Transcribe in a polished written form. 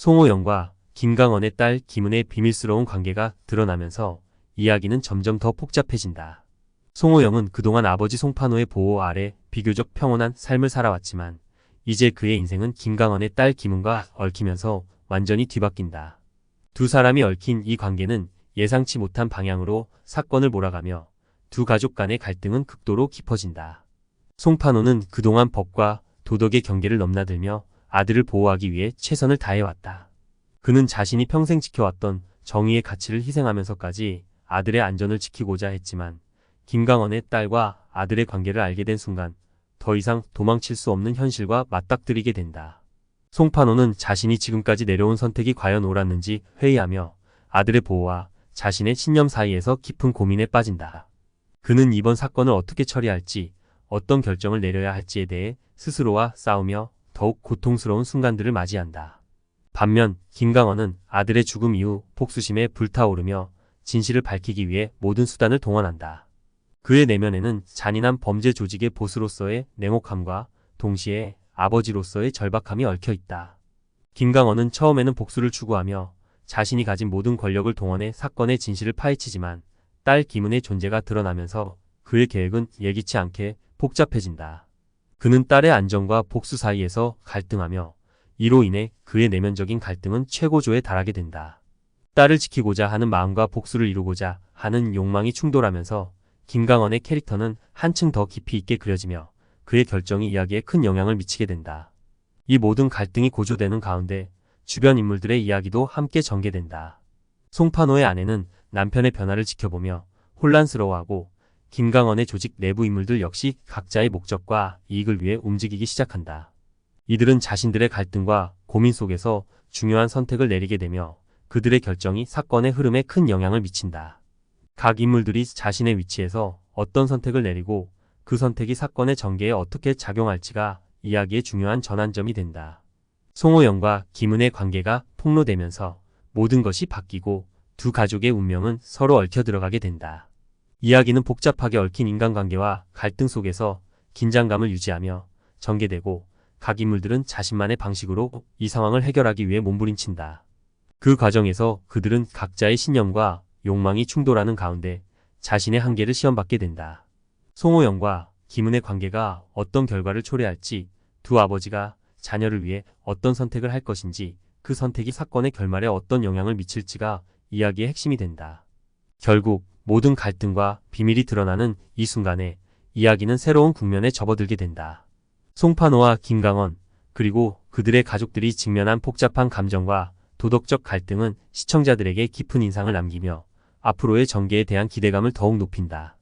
송호영과 김강원의 딸 김은의 비밀스러운 관계가 드러나면서 이야기는 점점 더 복잡해진다. 송호영은 그동안 아버지 송판호의 보호 아래 비교적 평온한 삶을 살아왔지만 이제 그의 인생은 김강원의 딸 김은과 얽히면서 완전히 뒤바뀐다. 두 사람이 얽힌 이 관계는 예상치 못한 방향으로 사건을 몰아가며 두 가족 간의 갈등은 극도로 깊어진다. 송판호는 그동안 법과 도덕의 경계를 넘나들며 아들을 보호하기 위해 최선을 다해왔다. 그는 자신이 평생 지켜왔던 정의의 가치를 희생하면서까지 아들의 안전을 지키고자 했지만 김강원의 딸과 아들의 관계를 알게 된 순간 더 이상 도망칠 수 없는 현실과 맞닥뜨리게 된다. 송판호는 자신이 지금까지 내려온 선택이 과연 옳았는지 회의하며 아들의 보호와 자신의 신념 사이에서 깊은 고민에 빠진다. 그는 이번 사건을 어떻게 처리할지, 어떤 결정을 내려야 할지에 대해 스스로와 싸우며 더욱 고통스러운 순간들을 맞이한다. 반면 김강원은 아들의 죽음 이후 복수심에 불타오르며 진실을 밝히기 위해 모든 수단을 동원한다. 그의 내면에는 잔인한 범죄 조직의 보스로서의 냉혹함과 동시에 아버지로서의 절박함이 얽혀있다. 김강원은 처음에는 복수를 추구하며 자신이 가진 모든 권력을 동원해 사건의 진실을 파헤치지만 딸 김은의 존재가 드러나면서 그의 계획은 예기치 않게 복잡해진다. 그는 딸의 안전과 복수 사이에서 갈등하며 이로 인해 그의 내면적인 갈등은 최고조에 달하게 된다. 딸을 지키고자 하는 마음과 복수를 이루고자 하는 욕망이 충돌하면서 김강원의 캐릭터는 한층 더 깊이 있게 그려지며 그의 결정이 이야기에 큰 영향을 미치게 된다. 이 모든 갈등이 고조되는 가운데 주변 인물들의 이야기도 함께 전개된다. 송판호의 아내는 남편의 변화를 지켜보며 혼란스러워하고 김강원의 조직 내부 인물들 역시 각자의 목적과 이익을 위해 움직이기 시작한다. 이들은 자신들의 갈등과 고민 속에서 중요한 선택을 내리게 되며 그들의 결정이 사건의 흐름에 큰 영향을 미친다. 각 인물들이 자신의 위치에서 어떤 선택을 내리고 그 선택이 사건의 전개에 어떻게 작용할지가 이야기의 중요한 전환점이 된다. 송호영과 김은의 관계가 폭로되면서 모든 것이 바뀌고 두 가족의 운명은 서로 얽혀 들어가게 된다. 이야기는 복잡하게 얽힌 인간관계와 갈등 속에서 긴장감을 유지하며 전개되고 각 인물들은 자신만의 방식으로 이 상황을 해결하기 위해 몸부림친다. 그 과정에서 그들은 각자의 신념과 욕망이 충돌하는 가운데 자신의 한계를 시험받게 된다. 송호영과 김은의 관계가 어떤 결과를 초래할지, 두 아버지가 자녀를 위해 어떤 선택을 할 것인지, 그 선택이 사건의 결말에 어떤 영향을 미칠지가 이야기의 핵심이 된다. 결국 모든 갈등과 비밀이 드러나는 이 순간에 이야기는 새로운 국면에 접어들게 된다. 송판호와 김강원, 그리고 그들의 가족들이 직면한 복잡한 감정과 도덕적 갈등은 시청자들에게 깊은 인상을 남기며 앞으로의 전개에 대한 기대감을 더욱 높인다.